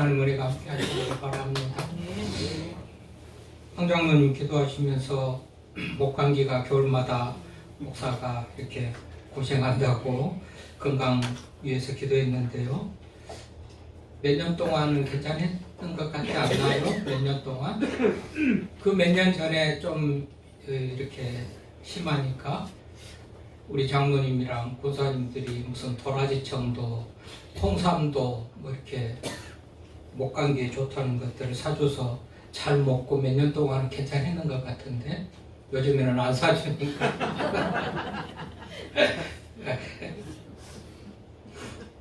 하나님 은혜가 함께 하시길 바랍니다. 황 장로님 기도하시면서 목감기가 겨울마다 목사가 이렇게 고생한다고 건강 위해서 기도했는데요. 몇 년 동안은 괜찮았던 것 같지 않나요? 몇 년 동안? 그 몇 년 전에 좀 이렇게 심하니까 우리 장로님이랑 고사님들이 무슨 도라지청도 홍삼도 뭐 이렇게 목감기에 좋다는 것들을 사줘서 잘 먹고 몇 년 동안은 괜찮았는 것 같은데 요즘에는 안 사주니까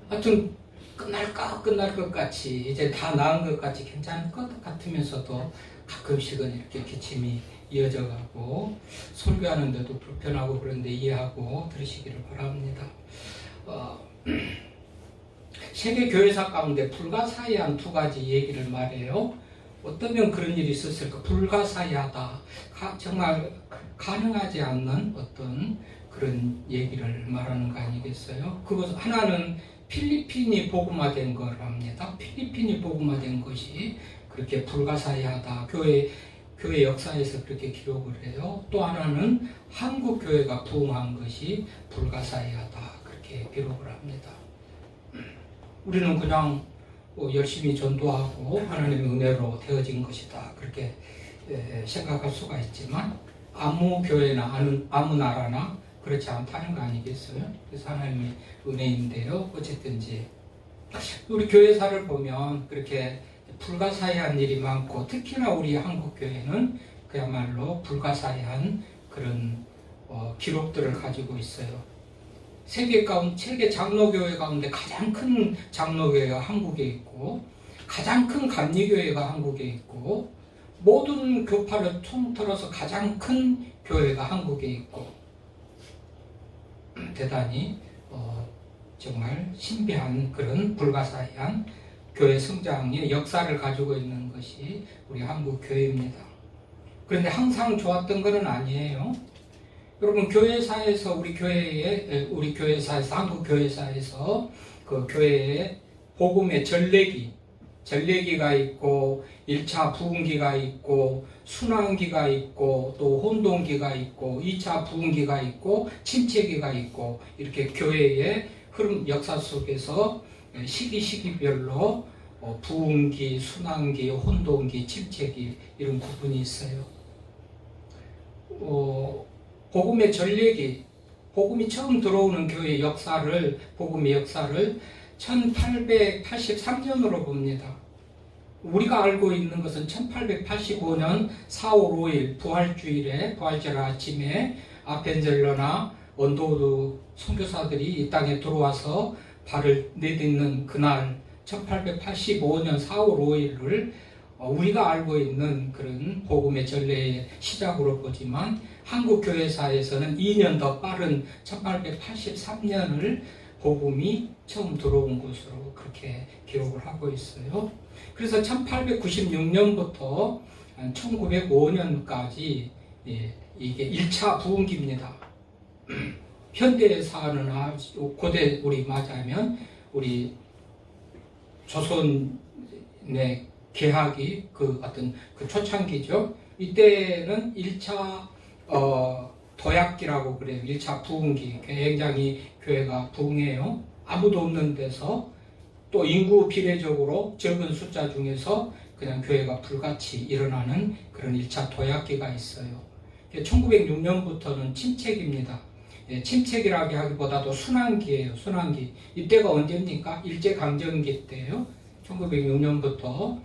하여튼 끝날 것 같이 이제 다 나은 것 같이 괜찮을 것 같으면서도 가끔씩은 이렇게 기침이 이어져 가고 설교하는데도 불편하고 그런데 이해하고 들으시기를 바랍니다. 세계 교회사 가운데 불가사의한 두 가지 얘기를 말해요. 어떠면 그런 일이 있었을까? 불가사의하다. 정말 가능하지 않는 어떤 그런 얘기를 말하는 거 아니겠어요? 그것 하나는 필리핀이 복음화된 거랍니다. 필리핀이 복음화된 것이 그렇게 불가사의하다. 교회 역사에서 그렇게 기록을 해요. 또 하나는 한국 교회가 부흥한 것이 불가사의하다. 그렇게 기록을 합니다. 우리는 그냥 열심히 전도하고 하나님의 은혜로 되어진 것이다. 그렇게 생각할 수가 있지만 아무 교회나 아무 나라나 그렇지 않다는 거 아니겠어요? 그래서 하나님의 은혜인데요. 어쨌든지 우리 교회사를 보면 그렇게 불가사의한 일이 많고 특히나 우리 한국 교회는 그야말로 불가사의한 그런 기록들을 가지고 있어요. 세계 장로교회 가운데 가장 큰 장로교회가 한국에 있고 가장 큰 감리교회가 한국에 있고 모든 교파를 통틀어서 가장 큰 교회가 한국에 있고 대단히 정말 신비한 그런 불가사의한 교회 성장의 역사를 가지고 있는 것이 우리 한국 교회입니다. 그런데 항상 좋았던 것은 아니에요. 여러분 교회사에서 우리 교회사에서 한국 교회사에서 그 교회에 복음의 전례기가 있고 1차 부흥기가 있고 순환기가 있고 또 혼동기가 있고 2차 부흥기가 있고 침체기가 있고 이렇게 교회의 흐름 역사 속에서 시기별로 부흥기, 순환기, 혼동기, 침체기 이런 구분이 있어요. 복음의 전례기, 복음이 처음 들어오는 교회의 역사를, 복음의 역사를 1883년으로 봅니다. 우리가 알고 있는 것은 1885년 4월 5일 부활주일에, 부활절 아침에 아펜젤러나 언도우드 선교사들이 이 땅에 들어와서 발을 내딛는 그날 1885년 4월 5일을 우리가 알고 있는 그런 복음의 전례의 시작으로 보지만 한국 교회사에서는 2년 더 빠른 1883년을 복음이 처음 들어온 것으로 그렇게 기록을 하고 있어요. 그래서 1896년부터 1905년까지 이게 1차 부흥기입니다. 현대사는 고대 우리 맞아면 우리 조선의 개학이 그 어떤 그 초창기죠. 이때는 1차 도약기라고 그래요. 1차 부흥기. 굉장히 교회가 부흥해요. 아무도 없는 데서 또 인구 비례적으로 적은 숫자 중에서 그냥 교회가 불같이 일어나는 그런 1차 도약기가 있어요. 1906년부터는 침체기입니다. 침체기라고 하기보다도 순환기예요. 순환기. 이때가 언제입니까? 일제강점기 때예요. 1906년부터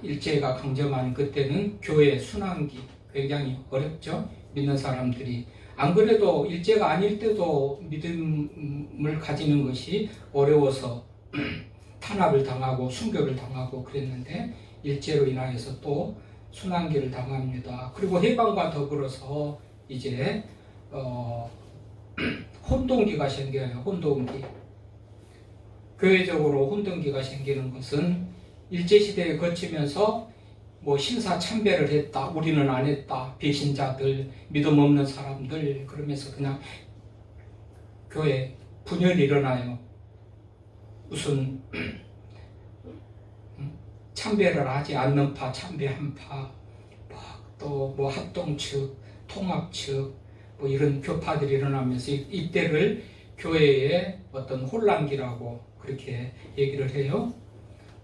일제가 강점한 그때는 교회 순환기. 굉장히 어렵죠. 믿는 사람들이. 안 그래도 일제가 아닐 때도 믿음을 가지는 것이 어려워서 탄압을 당하고 순교를 당하고 그랬는데 일제로 인하여서 또 순환기를 당합니다. 그리고 해방과 더불어서 이제 혼동기가 생겨요. 혼동기. 교회적으로 혼동기가 생기는 것은 일제시대에 거치면서 뭐 신사참배를 했다, 우리는 안 했다, 배신자들, 믿음 없는 사람들, 그러면서 그냥 교회 분열이 일어나요. 무슨 참배를 하지 않는 파, 참배 한 파, 또 뭐 합동 측, 통합 측, 뭐 이런 교파들이 일어나면서 이때를 교회의 어떤 혼란기라고 그렇게 얘기를 해요.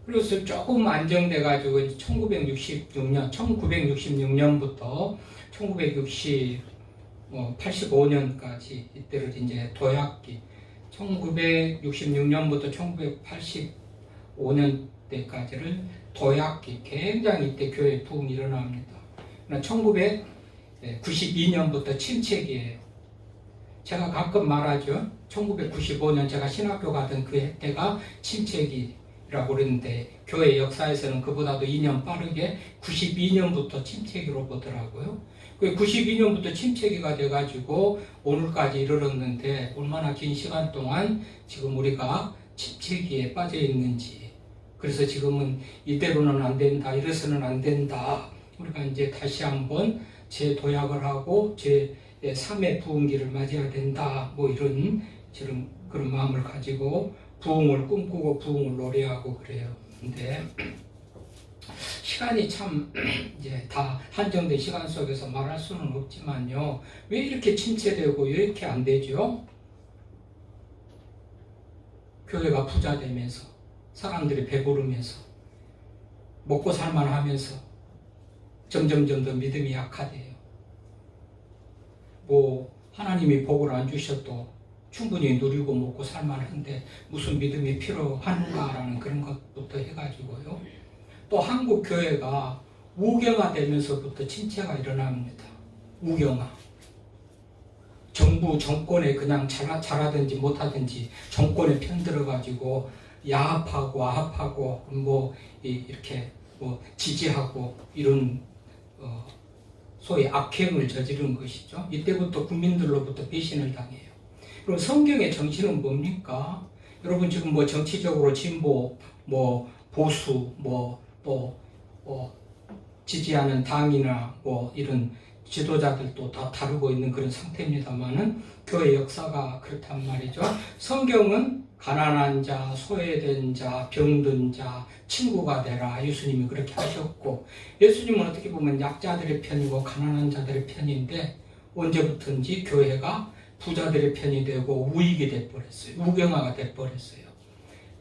그래서 조금 안정돼 가지고 1966년부터 1985년까지 이때를 이제 도약기, 1966년부터 1985년대까지를 도약기, 굉장히 이때 교회 부흥이 일어납니다. 1992년부터 침체기예요. 제가 가끔 말하죠. 1995년 제가 신학교 가던 그 해때가 침체기라고 그러는데 교회 역사에서는 그보다도 2년 빠르게 92년부터 침체기로 보더라고요. 그 92년부터 침체기가 돼가지고 오늘까지 이르렀는데 얼마나 긴 시간 동안 지금 우리가 침체기에 빠져 있는지, 그래서 지금은 이대로는 안 된다, 이래서는 안 된다, 우리가 이제 다시 한번 재도약을 하고 제3의 부흥기를 맞이해야 된다, 뭐 이런 그런 마음을 가지고 부흥을 꿈꾸고 부흥을 노래하고 그래요. 근데 시간이 참 이제 다 한정된 시간 속에서 말할 수는 없지만요. 왜 이렇게 침체되고 왜 이렇게 안 되죠? 교회가 부자 되면서, 사람들이 배부르면서, 먹고 살만하면서 점점 더 믿음이 약화돼요. 뭐 하나님이 복을 안 주셔도 충분히 누리고 먹고 살만한데 무슨 믿음이 필요한가라는 그런 것부터 해가지고요. 또 한국 교회가 우경화되면서부터 침체가 일어납니다. 우경화. 정권에 그냥 잘하든지 못하든지 정권에 편들어가지고 야합하고 아합하고 뭐 이렇게 뭐 지지하고 이런 소위 악행을 저지른 것이죠. 이때부터 국민들로부터 배신을 당해요. 그럼 성경의 정치는 뭡니까? 여러분 지금 뭐 정치적으로 진보, 뭐 보수, 뭐 또 지지하는 당이나 뭐 이런 지도자들도 다 다루고 있는 그런 상태입니다만은 교회 역사가 그렇단 말이죠. 성경은 가난한 자, 소외된 자, 병든 자, 친구가 되라, 예수님이 그렇게 하셨고, 예수님은 어떻게 보면 약자들의 편이고 가난한 자들의 편인데 언제부턴지 교회가 부자들의 편이 되고 우익이 돼버렸어요. 우경화가 돼버렸어요.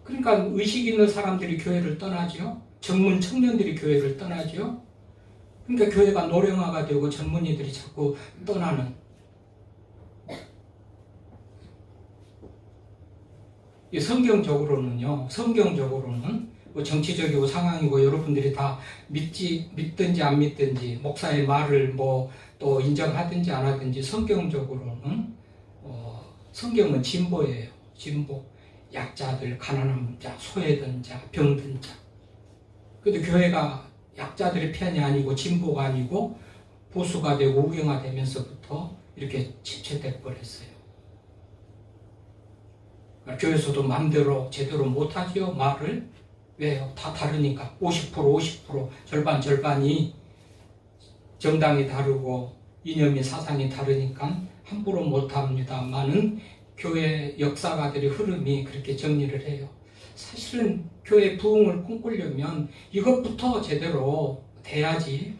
그러니까 의식 있는 사람들이 교회를 떠나죠. 젊은 청년들이 교회를 떠나죠. 그러니까 교회가 노령화가 되고 젊은이들이 자꾸 떠나는, 성경적으로는 뭐 정치적이고 상황이고 여러분들이 다 믿든지 안 믿든지 목사의 말을 뭐 또 인정하든지 안 하든지 성경적으로는 성경은 진보예요. 진보. 약자들, 가난한 자, 소외된 자, 병든 자. 근데 교회가 약자들의 편이 아니고 진보가 아니고 보수가 되고 우경화되면서부터 이렇게 침체돼 버렸어요. 교회에서도 마음대로 제대로 못하죠. 말을. 왜요? 다 다르니까. 50% 절반이 정당이 다르고 이념이 사상이 다르니까 함부로 못합니다만은 교회 역사가들의 흐름이 그렇게 정리를 해요. 사실은 교회 부흥을 꿈꾸려면 이것부터 제대로 돼야지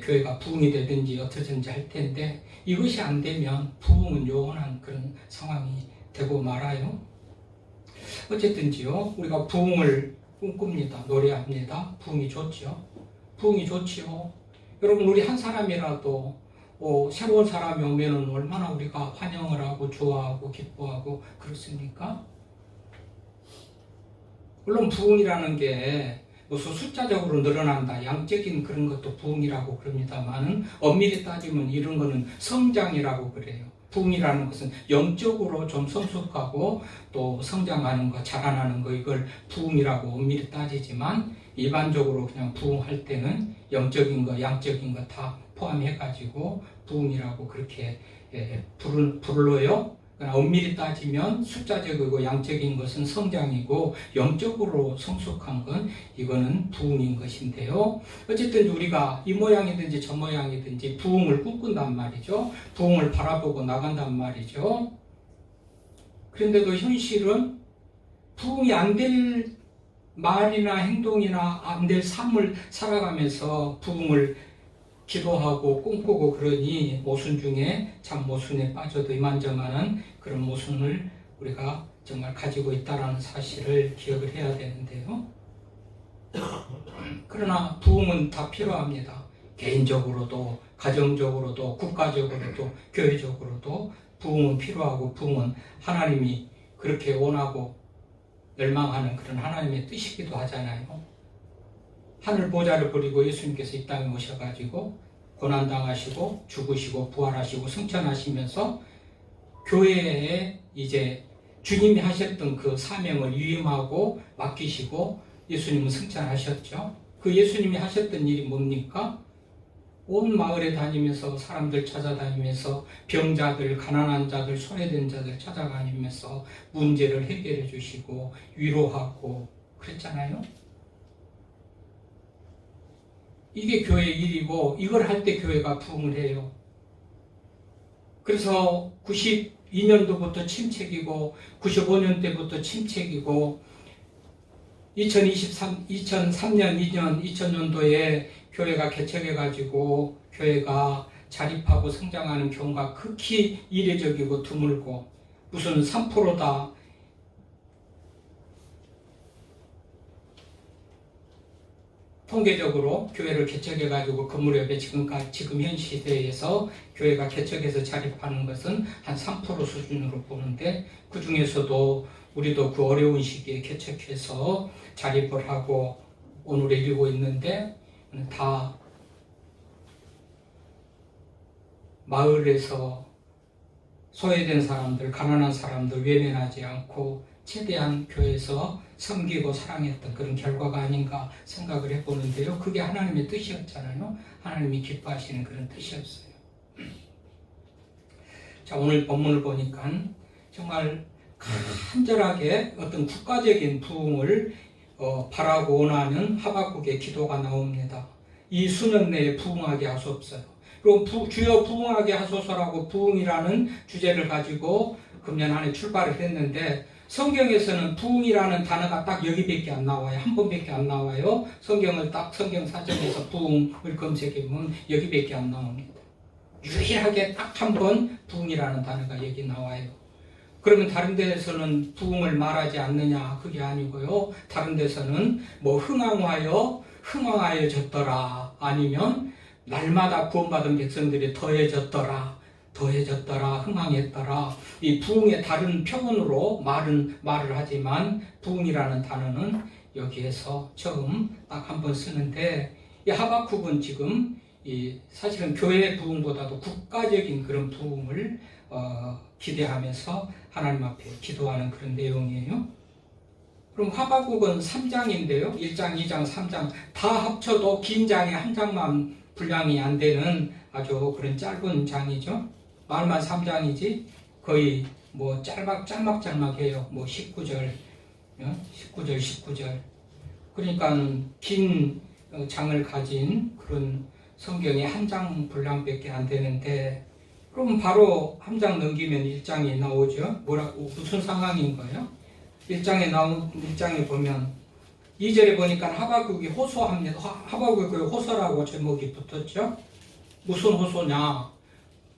교회가 부흥이 되든지 어떻든지 할 텐데 이것이 안 되면 부흥은 요원한 그런 상황이 되고 말아요. 어쨌든지요, 우리가 부흥을 꿈꿉니다. 노래합니다. 부흥이 좋죠. 부흥이 좋지요. 여러분, 우리 한 사람이라도 새로운 사람이 오면은 얼마나 우리가 환영을 하고 좋아하고 기뻐하고 그렇습니까? 물론 부흥이라는 게 무슨 숫자적으로 늘어난다, 양적인 그런 것도 부흥이라고 그럽니다만은 엄밀히 따지면 이런 거는 성장이라고 그래요. 부흥이라는 것은 영적으로 좀 성숙하고 또 성장하는 거, 자라나는 거, 이걸 부흥이라고 엄밀히 따지지만 일반적으로 그냥 부흥할 때는 영적인 거, 양적인 거 다 포함해가지고 부흥이라고 그렇게 불러요. 엄밀히 따지면 숫자적이고 양적인 것은 성장이고 영적으로 성숙한 건 이거는 부흥인 것인데요. 어쨌든 우리가 이 모양이든지 저 모양이든지 부흥을 꿈꾼단 말이죠. 부흥을 바라보고 나간단 말이죠. 그런데도 현실은 부흥이 안 될 말이나 행동이나 안 될 삶을 살아가면서 부흥을 기도하고 꿈꾸고 그러니 모순 중에 참 모순에 빠져도 이만저만한 그런 모순을 우리가 정말 가지고 있다는 사실을 기억을 해야 되는데요. 그러나 부흥은 다 필요합니다. 개인적으로도 가정적으로도 국가적으로도 교회적으로도 부흥은 필요하고, 부흥은 하나님이 그렇게 원하고 열망하는 그런 하나님의 뜻이기도 하잖아요. 하늘 보좌를 버리고 예수님께서 이 땅에 오셔가지고 고난당하시고 죽으시고 부활하시고 승천하시면서 교회에 이제 주님이 하셨던 그 사명을 위임하고 맡기시고 예수님은 승천하셨죠. 그 예수님이 하셨던 일이 뭡니까? 온 마을에 다니면서 사람들 찾아다니면서 병자들, 가난한 자들, 소외된 자들 찾아다니면서 문제를 해결해 주시고 위로하고 그랬잖아요. 이게 교회의 일이고, 이걸 할 때 교회가 부흥을 해요. 그래서 92년도부터 침체기고 95년 때부터 침체기고 2003년, 2년, 2000년도에 교회가 개척해가지고 교회가 자립하고 성장하는 경우가 극히 이례적이고 드물고, 무슨 3%다 통계적으로 교회를 개척해가지고 건물협에 지금 현 시대에서 교회가 개척해서 자립하는 것은 한 3% 수준으로 보는데, 그 중에서도 우리도 그 어려운 시기에 개척해서 자립을 하고 오늘에 이르고 있는데, 다 마을에서 소외된 사람들, 가난한 사람들 외면하지 않고 최대한 교회에서 섬기고 사랑했던 그런 결과가 아닌가 생각을 해보는데요. 그게 하나님의 뜻이었잖아요. 하나님이 기뻐하시는 그런 뜻이었어요. 자, 오늘 본문을 보니까 정말 간절하게 어떤 국가적인 부흥을 바라고 원하는 하박국의 기도가 나옵니다. 이 수년 내에 부흥하게 하소서요. 그리고 주여 부흥하게 하소서라고 부흥이라는 주제를 가지고 금년 안에 출발을 했는데, 성경에서는 부흥이라는 단어가 딱 여기밖에 안 나와요. 한 번밖에 안 나와요. 성경을 딱 성경 사전에서 부흥을 검색해보면 여기밖에 안 나옵니다. 유일하게 딱 한 번 부흥이라는 단어가 여기 나와요. 그러면 다른 데에서는 부흥을 말하지 않느냐? 그게 아니고요. 다른 데서는 뭐 흥왕하여졌더라, 아니면 날마다 구원받은 백성들이 더해졌더라, 흥왕했더라. 이 부흥의 다른 표현으로 말을 하지만 부흥이라는 단어는 여기에서 처음 딱 한 번 쓰는데, 이 하박국은 지금 사실은 교회의 부흥보다도 국가적인 그런 부흥을 기대하면서 하나님 앞에 기도하는 그런 내용이에요. 그럼 하박국은 3장인데요. 1장, 2장, 3장 다 합쳐도 긴 장에 한 장만 분량이 안 되는 아주 그런 짧은 장이죠. 말만 3장이지 거의 뭐 짤막짤막해요. 뭐 19절. 그러니까 긴 장을 가진 그런 성경이 한 장 분량밖에 안 되는데, 그럼 바로 한 장 넘기면 1장이 나오죠. 무슨 상황인 거예요? 1장에 보면 2절에 보니까 하박국이 호소합니다. 하박국이 호소라고 제목이 붙었죠. 무슨 호소냐?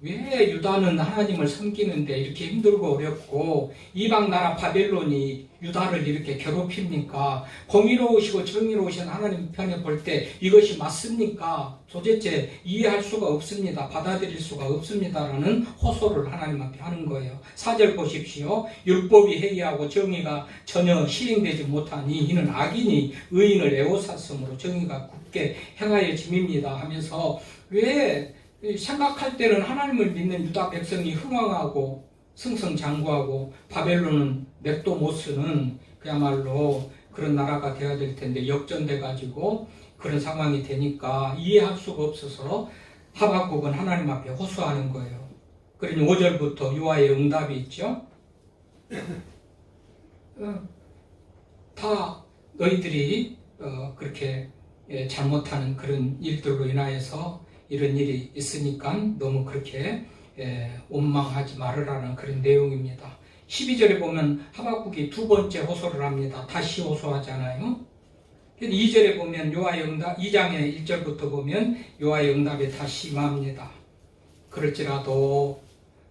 왜 유다는 하나님을 섬기는데 이렇게 힘들고 어렵고 이방 나라 바벨론이 유다를 이렇게 괴롭힙니까? 공의로우시고 정의로우신 하나님 편에 볼 때 이것이 맞습니까? 도대체 이해할 수가 없습니다. 받아들일 수가 없습니다라는 호소를 하나님 앞에 하는 거예요. 4절 보십시오. 율법이 해이하고 정의가 전혀 시행되지 못하니 이는 악인이 의인을 애워쌌으므로 정의가 굳게 행하여짐입니다 하면서, 왜 생각할 때는 하나님을 믿는 유다 백성이 흥왕하고 승승장구하고 바벨론은 맥도 못 쓰는 그야말로 그런 나라가 되어야 될 텐데 역전돼 가지고 그런 상황이 되니까 이해할 수가 없어서 하박국은 하나님 앞에 호소하는 거예요. 그러니 5절부터 유아의 응답이 있죠. 다 너희들이 그렇게 잘못하는 그런 일들로 인하여서 이런 일이 있으니까 너무 그렇게 원망하지 말으라는 그런 내용입니다. 12절에 보면 하박국이 두 번째 호소를 합니다. 다시 호소하잖아요. 2절에 보면 여호와의 응답, 2장의 1절부터 보면 여호와의 응답에 다시 임합니다. 그럴지라도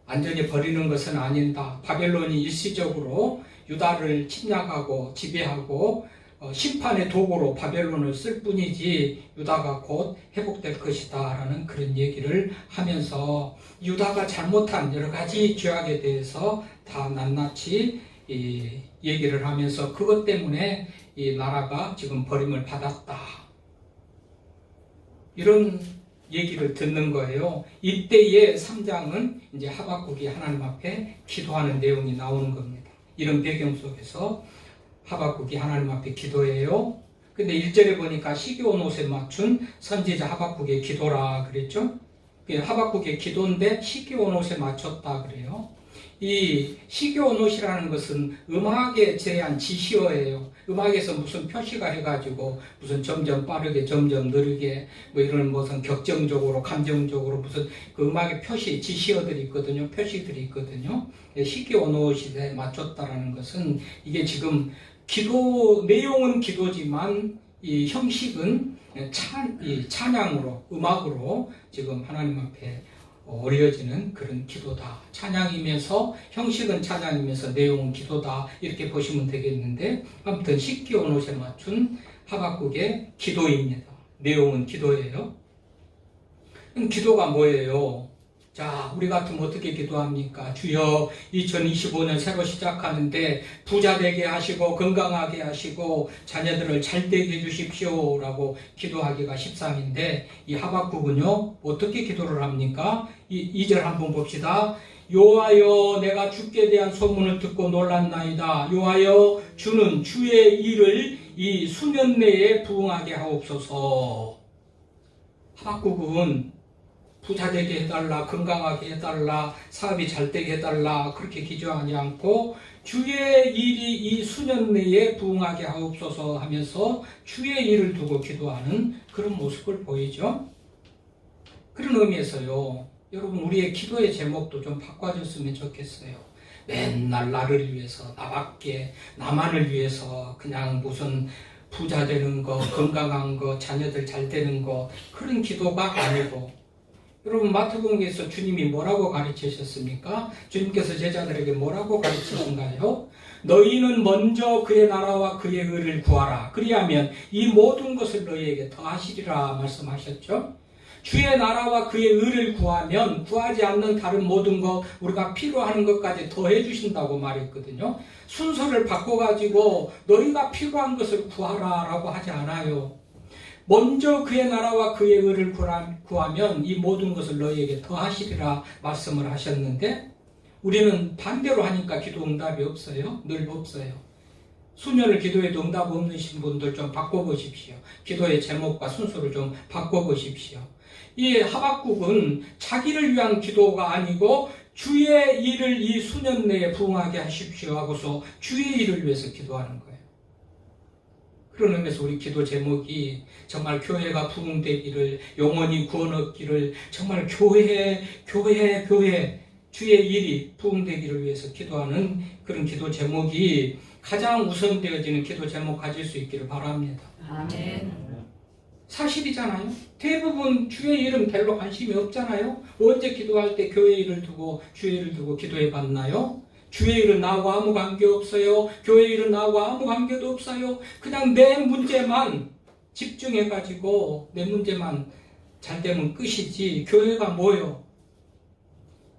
완전히 버리는 것은 아니다. 바벨론이 일시적으로 유다를 침략하고 지배하고 심판의 도구로 바벨론을 쓸 뿐이지 유다가 곧 회복될 것이다 라는 그런 얘기를 하면서 유다가 잘못한 여러 가지 죄악에 대해서 다 낱낱이 얘기를 하면서 그것 때문에 이 나라가 지금 버림을 받았다 이런 얘기를 듣는 거예요. 이때의 3장은 이제 하박국이 하나님 앞에 기도하는 내용이 나오는 겁니다. 이런 배경 속에서 하박국이 하나님 앞에 기도해요. 근데 1절에 보니까 시기온 옷에 맞춘 선지자 하박국의 기도라 그랬죠. 하박국의 기도인데 시기온 옷에 맞췄다 그래요. 이 시기온 옷이라는 것은 음악에 제한 지시어예요. 음악에서 무슨 표시가 해가지고 무슨 점점 빠르게 점점 느리게 뭐 이런 무슨 격정적으로 감정적으로 무슨 그 음악의 표시 지시어들이 있거든요. 표시들이 있거든요. 시기온 옷에 맞췄다라는 것은 이게 지금 기도 내용은 기도지만 이 형식은 찬양으로 음악으로 지금 하나님 앞에 올려지는 그런 기도다. 찬양이면서 형식은 찬양이면서 내용은 기도다. 이렇게 보시면 되겠는데 아무튼 시기온 옷에 맞춘 하박국의 기도입니다. 내용은 기도예요. 그럼 기도가 뭐예요? 자, 우리 같으면 어떻게 기도합니까? 주여 2025년 새로 시작하는데 부자 되게 하시고 건강하게 하시고 자녀들을 잘 되게 해주십시오 라고 기도하기가 십상인데 이 하박국은요 어떻게 기도를 합니까? 2절 한번 봅시다. 여호와여 내가 주께 대한 소문을 듣고 놀랐나이다. 여호와여 주는 주의 일을 이 수년 내에 부응하게 하옵소서. 하박국은 부자 되게 해달라, 건강하게 해달라, 사업이 잘 되게 해달라 그렇게 기도하지 않고 주의 일이 이 수년 내에 부응하게 하옵소서 하면서 주의 일을 두고 기도하는 그런 모습을 보이죠. 그런 의미에서요 여러분 우리의 기도의 제목도 좀 바꿔줬으면 좋겠어요. 맨날 나를 위해서 나밖에 나만을 위해서 그냥 무슨 부자 되는 거 건강한 거 자녀들 잘 되는 거 그런 기도가 아니고 여러분 마태복음에서 주님이 뭐라고 가르치셨습니까? 주님께서 제자들에게 뭐라고 가르치신가요? 너희는 먼저 그의 나라와 그의 의를 구하라. 그리하면 이 모든 것을 너희에게 더하시리라 말씀하셨죠. 주의 나라와 그의 의를 구하면 구하지 않는 다른 모든 것 우리가 필요하는 것까지 더해 주신다고 말했거든요. 순서를 바꿔가지고 너희가 필요한 것을 구하라 라고 하지 않아요. 먼저 그의 나라와 그의 의를 구하면 이 모든 것을 너희에게 더하시리라 말씀을 하셨는데 우리는 반대로 하니까 기도 응답이 없어요. 늘 없어요. 수년을 기도해도 응답 없는 분들 좀 바꿔보십시오. 기도의 제목과 순서를 좀 바꿔보십시오. 이 하박국은 자기를 위한 기도가 아니고 주의 일을 이 수년 내에 부응하게 하십시오 하고서 주의 일을 위해서 기도하는 거예요. 그런 의미에서 우리 기도 제목이 정말 교회가 부흥되기를 영원히 구원 얻기를 정말 교회 주의 일이 부흥되기를 위해서 기도하는 그런 기도 제목이 가장 우선되어지는 기도 제목 가질 수 있기를 바랍니다. 아멘. 사실이잖아요. 대부분 주의 일은 별로 관심이 없잖아요. 언제 기도할 때 교회 일을 두고 주의 일을 두고 기도해 봤나요? 주의 일은 나하고 아무 관계없어요. 교회 일은 나하고 아무 관계도 없어요. 그냥 내 문제만 집중해가지고 내 문제만 잘 되면 끝이지 교회가 뭐요?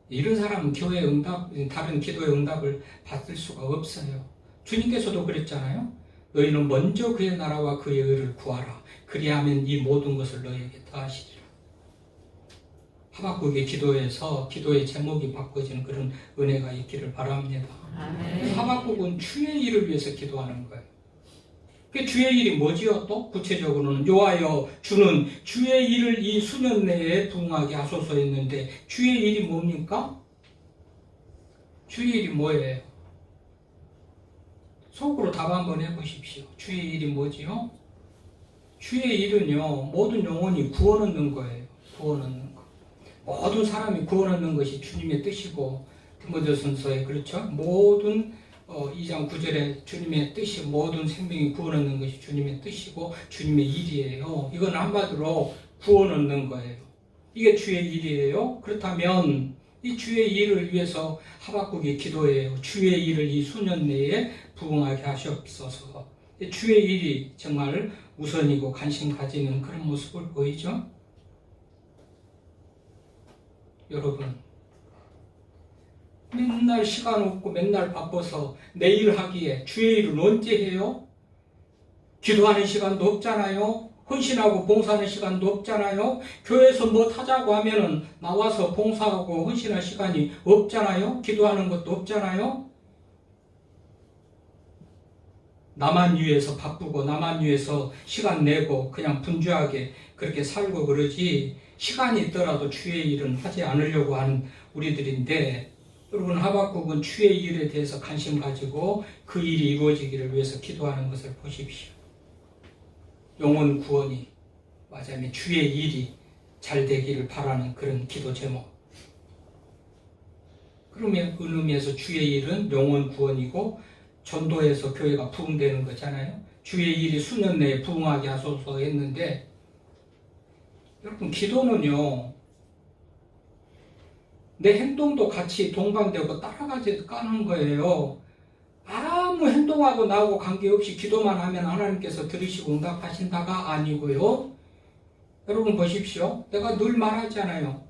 이런 사람은 교회 응답, 다른 기도의 응답을 받을 수가 없어요. 주님께서도 그랬잖아요. 너희는 먼저 그의 나라와 그의 의를 구하라. 그리하면 이 모든 것을 너희에게 더하시리라. 하박국의 기도에서 기도의 제목이 바꿔지는 그런 은혜가 있기를 바랍니다. 아멘. 하박국은 주의 일을 위해서 기도하는 거예요. 그 주의 일이 뭐지요? 또 구체적으로는 여호와여 주는 주의 일을 이 수년 내에 부응하게 하소서 했는데 주의 일이 뭡니까? 주의 일이 뭐예요? 속으로 답 한번 해보십시오. 주의 일이 뭐지요? 주의 일은요 모든 영혼이 구원 얻는 거예요. 구원 얻는 거. 모든 사람이 구원 얻는 것이 주님의 뜻이고 디모데전서에 그렇죠. 모든 2장 9절에 주님의 뜻이 모든 생명이 구원 얻는 것이 주님의 뜻이고 주님의 일이에요. 이건 한마디로 구원 얻는 거예요. 이게 주의 일이에요. 그렇다면 이 주의 일을 위해서 하박국이 기도해요. 주의 일을 이 수년 내에 부응하게 하시옵소서. 주의 일이 정말 우선이고 관심 가지는 그런 모습을 보이죠. 여러분, 맨날 시간 없고 맨날 바빠서 내 일 하기에 주의 일은 언제 해요? 기도하는 시간도 없잖아요. 헌신하고 봉사하는 시간도 없잖아요. 교회에서 뭐 하자고 하면은 나와서 봉사하고 헌신할 시간이 없잖아요. 기도하는 것도 없잖아요. 나만 위해서 바쁘고 나만 위해서 시간 내고 그냥 분주하게 그렇게 살고 그러지, 시간이 있더라도 주의 일은 하지 않으려고 하는 우리들인데, 여러분, 하박국은 주의 일에 대해서 관심 가지고 그 일이 이루어지기를 위해서 기도하는 것을 보십시오. 영혼 구원이 맞아요. 주의 일이 잘 되기를 바라는 그런 기도 제목. 그러면 그 의미에서 주의 일은 영혼 구원이고 전도에서 교회가 부흥되는 거잖아요. 주의 일이 수년 내에 부흥하게 하소서 했는데, 여러분, 기도는요, 내 행동도 같이 동반되고 따라가지 까는 거예요. 아무 행동하고 나하고 관계없이 기도만 하면 하나님께서 들으시고 응답하신다가 아니고요. 여러분 보십시오. 내가 늘 말하잖아요.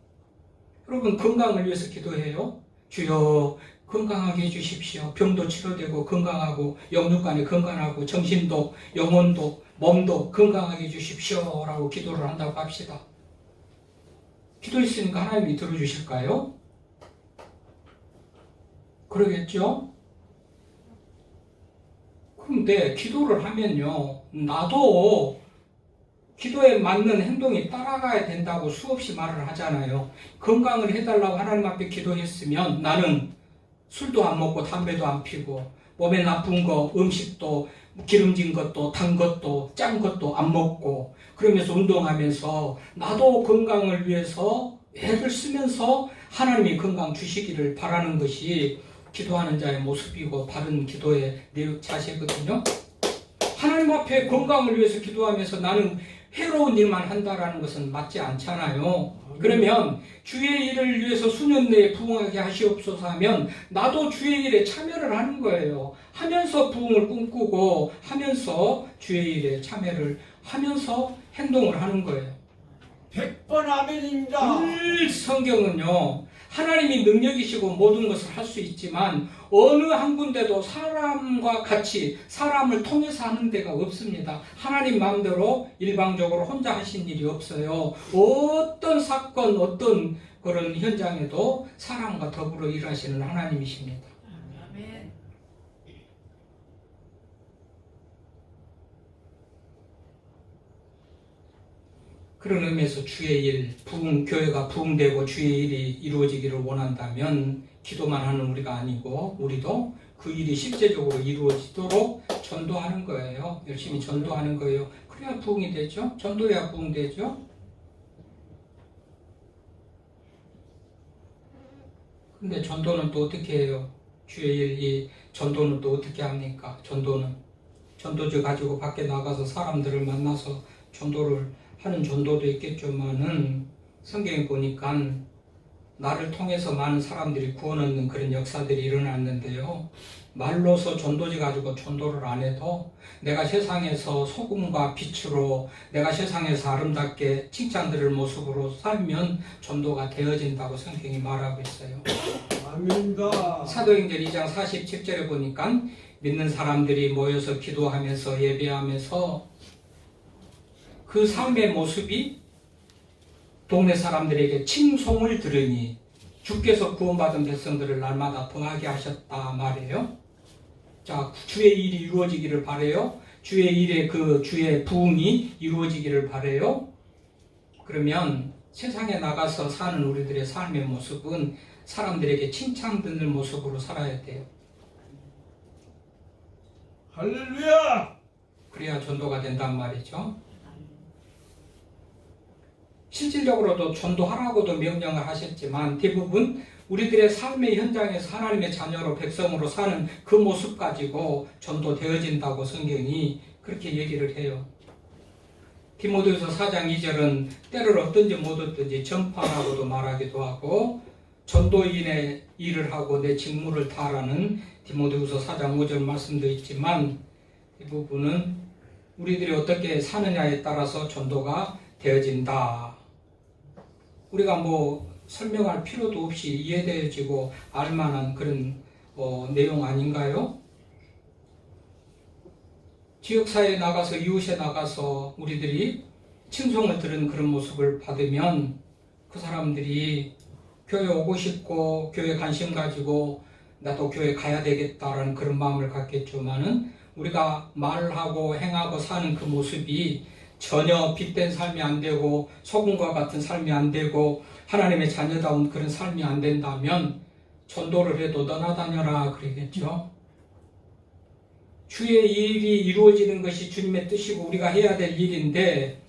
여러분, 건강을 위해서 기도해요. 주여 건강하게 해주십시오. 병도 치료되고 건강하고 영육간에 건강하고 정신도 영혼도 몸도 건강하게 해주십시오 라고 기도를 한다고 합시다. 기도했으니까 하나님이 들어주실까요? 그러겠죠? 그런데 기도를 하면요, 나도 기도에 맞는 행동이 따라가야 된다고 수없이 말을 하잖아요. 건강을 해달라고 하나님 앞에 기도했으면 나는 술도 안 먹고 담배도 안 피고 몸에 나쁜 거, 음식도 기름진 것도 단 것도 짠 것도 안 먹고 그러면서 운동하면서 나도 건강을 위해서 애를 쓰면서 하나님이 건강 주시기를 바라는 것이 기도하는 자의 모습이고 바른 기도의 자세거든요. 하나님 앞에 건강을 위해서 기도하면서 나는 해로운 일만 한다라는 것은 맞지 않잖아요. 그러면 주의 일을 위해서 수년 내에 부흥하게 하시옵소서 하면 나도 주의 일에 참여를 하는 거예요. 하면서 부흥을 꿈꾸고 하면서 주의 일에 참여를 하면서 행동을 하는 거예요. 100번 아멘입니다. 늘 성경은요, 하나님이 능력이시고 모든 것을 할 수 있지만 어느 한 군데도 사람과 같이 사람을 통해서 하는 데가 없습니다. 하나님 마음대로 일방적으로 혼자 하신 일이 없어요. 어떤 사건, 어떤 그런 현장에도 사람과 더불어 일하시는 하나님이십니다. 아멘. 그런 의미에서 주의 일, 교회가 부흥되고 주의 일이 이루어지기를 원한다면 기도만 하는 우리가 아니고 우리도 그 일이 실제적으로 이루어지도록 전도하는 거예요. 열심히 전도하는 거예요. 그래야 부흥이 되죠. 전도해야 부흥되죠. 근데 전도는 또 어떻게 해요? 주의 일이 전도는 또 어떻게 합니까? 전도는 전도지 가지고 밖에 나가서 사람들을 만나서 전도를 하는 전도도 있겠지만은 성경에 보니까 나를 통해서 많은 사람들이 구원 얻는 그런 역사들이 일어났는데요. 말로서 전도지 가지고 전도를 안 해도 내가 세상에서 소금과 빛으로 내가 세상에서 아름답게 칭찬드릴 모습으로 살면 전도가 되어진다고 성경이 말하고 있어요. 아멘입니다. 사도행전 2장 47절에 보니까 믿는 사람들이 모여서 기도하면서 예배하면서 그 삶의 모습이 동네 사람들에게 칭송을 들으니 주께서 구원받은 백성들을 날마다 더하게 하셨다 말이에요. 자, 주의 일이 이루어지기를 바래요. 주의 일에 그 주의 부흥이 이루어지기를 바래요. 그러면 세상에 나가서 사는 우리들의 삶의 모습은 사람들에게 칭찬 듣는 모습으로 살아야 돼요. 할렐루야. 그래야 전도가 된단 말이죠. 실질적으로도 전도하라고도 명령을 하셨지만 대부분 우리들의 삶의 현장에서 하나님의 자녀로 백성으로 사는 그 모습 가지고 전도되어진다고 성경이 그렇게 얘기를 해요. 디모데후서 4장 2절은 때를 얻든지 못 얻든지 전파라고도 말하기도 하고 전도인의 일을 하고 내 직무를 다하라는 디모데후서 4장 5절 말씀도 있지만 이 부분은 우리들이 어떻게 사느냐에 따라서 전도가 되어진다. 우리가 뭐 설명할 필요도 없이 이해되어지고 알만한 그런 내용 아닌가요? 지역사회에 나가서 이웃에 나가서 우리들이 칭송을 들은 그런 모습을 받으면 그 사람들이 교회 오고 싶고 교회 관심 가지고 나도 교회 가야 되겠다라는 그런 마음을 갖겠지만은 우리가 말하고 행하고 사는 그 모습이 전혀 빛된 삶이 안 되고 소금과 같은 삶이 안 되고 하나님의 자녀다운 그런 삶이 안 된다면 전도를 해도 너나 다녀라 그러겠죠. 주의 일이 이루어지는 것이 주님의 뜻이고 우리가 해야 될 일인데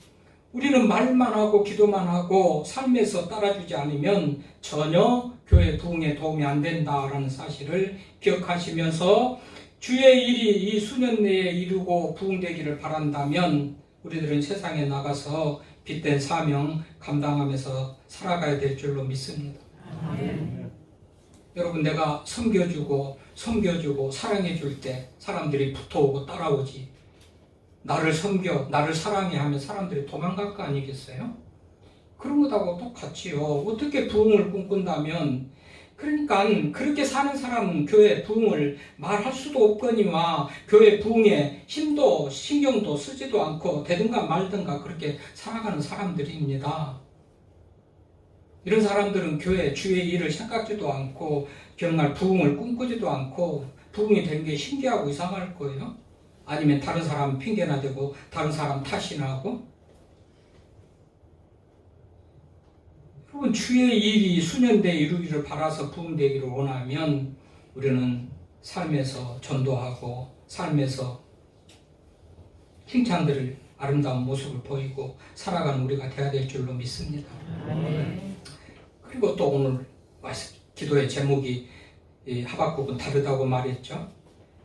우리는 말만 하고 기도만 하고 삶에서 따라주지 않으면 전혀 교회 부흥에 도움이 안 된다라는 사실을 기억하시면서 주의 일이 이 수년 내에 이루고 부흥되기를 바란다면 우리들은 세상에 나가서 빛된 사명 감당하면서 살아가야 될 줄로 믿습니다. 여러분, 내가 섬겨주고 사랑해줄 때 사람들이 붙어오고 따라오지. 나를 섬겨, 나를 사랑해 하면 사람들이 도망갈 거 아니겠어요? 그런 것하고 똑같이요. 어떻게 부흥을 꿈꾼다면, 그러니까 그렇게 사는 사람은 교회 부흥을 말할 수도 없거니와 교회 부흥에 힘도 신경도 쓰지도 않고 되든가 말든가 그렇게 살아가는 사람들입니다. 이런 사람들은 교회 주의 일을 생각지도 않고 정말 부흥을 꿈꾸지도 않고 부흥이 된 게 신기하고 이상할 거예요. 아니면 다른 사람 핑계나 대고 다른 사람 탓이나 하고. 여러분, 주의 일이 수년대에 이루기를 바라서 부흥되기를 원하면 우리는 삶에서 전도하고 삶에서 칭찬들을 아름다운 모습을 보이고 살아가는 우리가 되어야 될 줄로 믿습니다. 그리고 또 오늘 기도의 제목이 하박국은 다르다고 말했죠.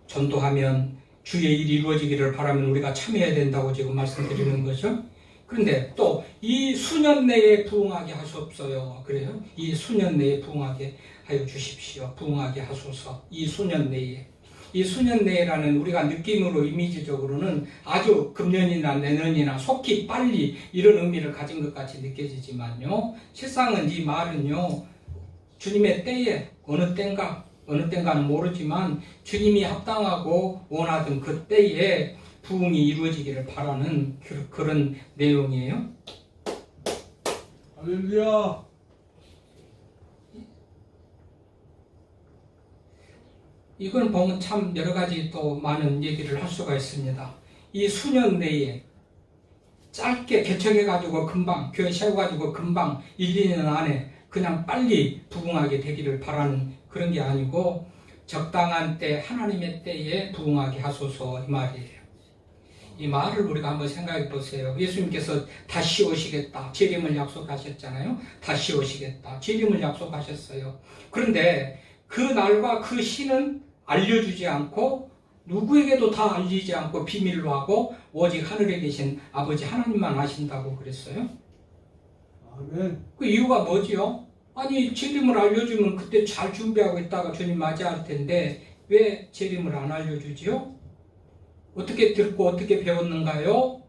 전도하면 주의 일이 이루어지기를 바라면 우리가 참여해야 된다고 지금 말씀드리는 거죠. 그런데 또 이 수년 내에 부흥하게 하시옵소요. 그래요. 이 수년 내에 부흥하게 하여 주십시오. 부흥하게 하소서. 이 수년 내에. 이 수년 내라는 우리가 느낌으로 이미지적으로는 아주 금년이나 내년이나 속히 빨리 이런 의미를 가진 것 같이 느껴지지만요. 실상은 이 말은요. 주님의 때에 어느 때인가는 모르지만 주님이 합당하고 원하던 그 때에 부흥이 이루어지기를 바라는 그런 내용이에요. 할렐루야. 이걸 보면 참 여러 가지 또 많은 얘기를 할 수가 있습니다. 이 수년 내에 짧게 개척해가지고 금방 교회 세워가지고 금방 1, 2년 안에 그냥 빨리 부흥하게 되기를 바라는 그런 게 아니고 적당한 때 하나님의 때에 부흥하게 하소서 이 말이에요. 이 말을 우리가 한번 생각해 보세요. 예수님께서 다시 오시겠다. 재림을 약속하셨잖아요. 다시 오시겠다. 재림을 약속하셨어요. 그런데 그 날과 그 시는 알려주지 않고 누구에게도 다 알리지 않고 비밀로 하고 오직 하늘에 계신 아버지 하나님만 아신다고 그랬어요. 아멘. 그 이유가 뭐지요? 아니, 재림을 알려주면 그때 잘 준비하고 있다가 주님 맞이할 텐데 왜 재림을 안 알려주지요? 어떻게 듣고 어떻게 배웠는가요?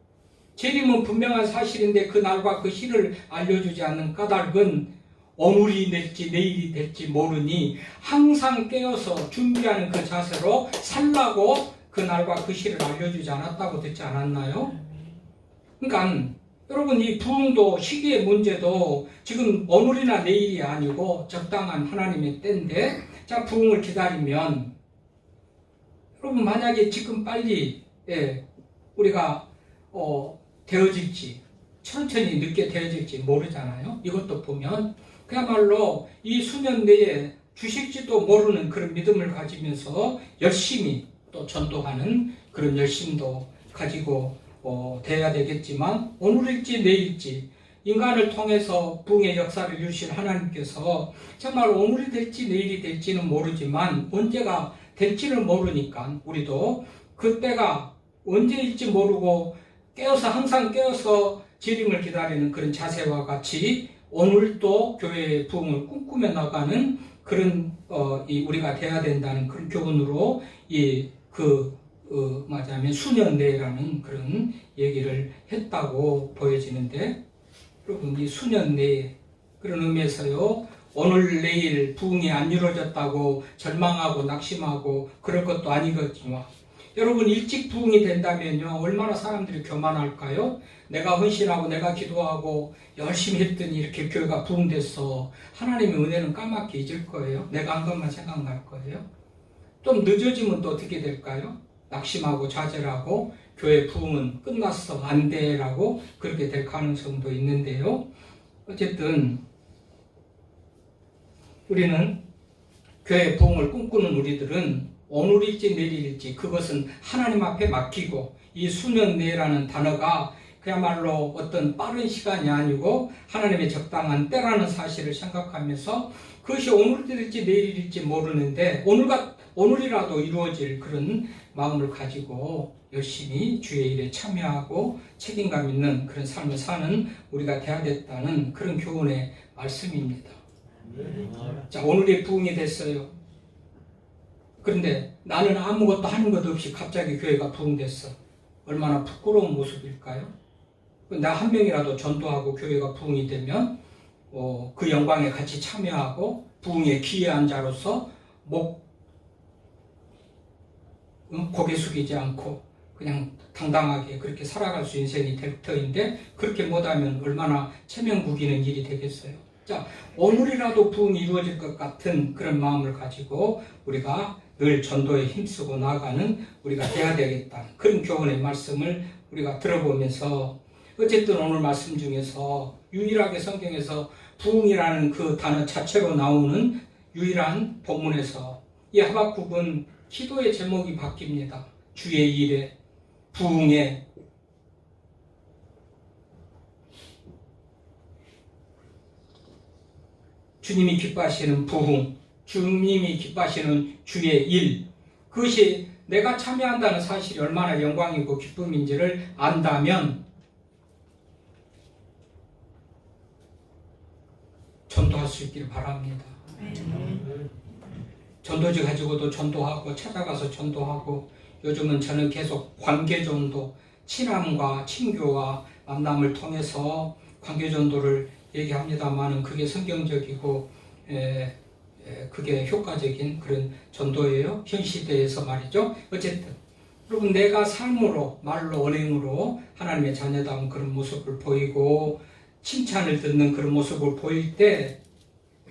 재림은 분명한 사실인데 그 날과 그 시를 알려주지 않는 까닭은 오늘이 될지 내일이 될지 모르니 항상 깨어서 준비하는 그 자세로 살라고 그 날과 그 시를 알려주지 않았다고 듣지 않았나요? 그러니까 여러분, 이 부흥도 시기의 문제도 지금 오늘이나 내일이 아니고 적당한 하나님의 때인데, 자, 부흥을 기다리면 여러분, 만약에 지금 빨리 우리가 되어질지 천천히 늦게 되어질지 모르잖아요. 이것도 보면 그야말로 이 수년 내에 주실지도 모르는 그런 믿음을 가지면서 열심히 또 전도하는 그런 열심도 가지고 돼야 되겠지만 오늘일지 내일일지 인간을 통해서 부흥의 역사를 이루실 하나님께서 정말 오늘이 될지 내일이 될지는 모르지만 언제가 될지는 모르니까 우리도 그때가 언제일지 모르고 항상 깨어서 재림을 기다리는 그런 자세와 같이 오늘도 교회의 부흥을 꿈꾸며 나가는 그런 우리가 돼야 된다는 그런 교훈으로 말하자면 수년 내라는 그런 얘기를 했다고 보여지는데, 여러분 이 수년 내에 그런 의미에서요, 오늘 내일 부흥이 안 이루어졌다고 절망하고 낙심하고 그럴 것도 아니겠지만, 여러분 일찍 부흥이 된다면요 얼마나 사람들이 교만할까요? 내가 헌신하고 내가 기도하고 열심히 했더니 이렇게 교회가 부흥됐어. 하나님의 은혜는 까맣게 잊을 거예요. 내가 한 것만 생각날 거예요. 좀 늦어지면 또 어떻게 될까요? 낙심하고 좌절하고 교회 부흥은 끝났어 안 돼라고 그렇게 될 가능성도 있는데요. 어쨌든 우리는 교회 부흥을 꿈꾸는 우리들은 오늘일지 내일일지 그것은 하나님 앞에 맡기고, 이 수년 내라는 단어가 그야말로 어떤 빠른 시간이 아니고 하나님의 적당한 때라는 사실을 생각하면서 그것이 오늘일지 내일일지 모르는데 오늘이라도 이루어질 그런 마음을 가지고 열심히 주의 일에 참여하고 책임감 있는 그런 삶을 사는 우리가 돼야 됐다는 그런 교훈의 말씀입니다. 자, 오늘의 부흥이 됐어요. 그런데 나는 아무것도 하는 것 없이 갑자기 교회가 부흥됐어. 얼마나 부끄러운 모습일까요? 나 한 명이라도 전도하고 교회가 부흥이 되면 그 영광에 같이 참여하고 부흥의 기여한 자로서 고개 숙이지 않고 그냥 당당하게 그렇게 살아갈 수 있는 인생이 될 터인데, 그렇게 못하면 얼마나 체면구기는 일이 되겠어요. 자, 오늘이라도 부흥이 이루어질 것 같은 그런 마음을 가지고 우리가 늘 전도에 힘쓰고 나가는 우리가 돼야 되겠다, 그런 교훈의 말씀을 우리가 들어보면서, 어쨌든 오늘 말씀 중에서 유일하게 성경에서 부흥이라는 그 단어 자체로 나오는 유일한 본문에서 이 하박국은 기도의 제목이 바뀝니다. 주의 일에, 부흥에, 주님이 기뻐하시는 부흥, 주님이 기뻐하시는 주의 일, 그것이 내가 참여한다는 사실이 얼마나 영광이고 기쁨인지를 안다면 전도할 수 있기를 바랍니다. 전도지 가지고도 전도하고 찾아가서 전도하고, 요즘은 저는 계속 관계전도, 친함과 친교와 만남을 통해서 관계전도를 얘기합니다만은 그게 성경적이고 그게 효과적인 그런 전도예요. 현 시대에서 말이죠. 어쨌든 여러분, 내가 삶으로, 말로, 언행으로 하나님의 자녀다운 그런 모습을 보이고 칭찬을 듣는 그런 모습을 보일 때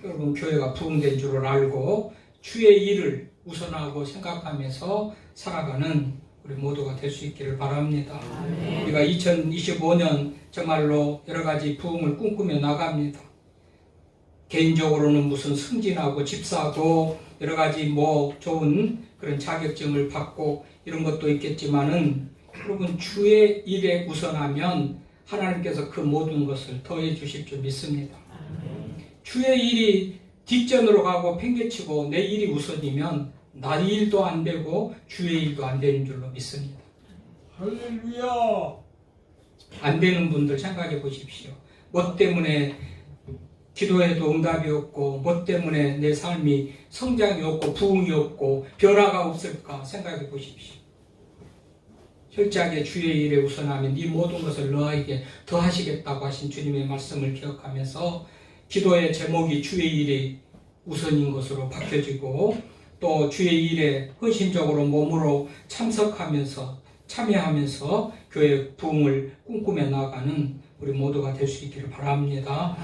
여러분 교회가 부흥된 줄을 알고 주의 일을 우선하고 생각하면서 살아가는 우리 모두가 될 수 있기를 바랍니다. 우리가 2025년 정말로 여러 가지 부흥을 꿈꾸며 나갑니다. 개인적으로는 무슨 승진하고 집 사고 여러 가지 좋은 그런 자격증을 받고 이런 것도 있겠지만은, 여러분 주의 일에 우선하면 하나님께서 그 모든 것을 더해 주실 줄 믿습니다. 주의 일이 뒷전으로 가고 팽개치고 내 일이 우선이면 나 일도 안 되고 주의 일도 안 되는 줄로 믿습니다. 할렐루야. 안 되는 분들 생각해 보십시오. 뭐 때문에 기도해도 응답이 없고, 뭐 때문에 내 삶이 성장이 없고 부흥이 없고 변화가 없을까 생각해 보십시오. 철저하게 주의 일에 우선하면 이 모든 것을 너에게 더하시겠다고 하신 주님의 말씀을 기억하면서 기도의 제목이 주의 일이 우선인 것으로 바뀌어지고, 또 주의 일에 헌신적으로 몸으로 참여하면서 교회 부흥을 꿈꾸며 나가는 우리 모두가 될 수 있기를 바랍니다.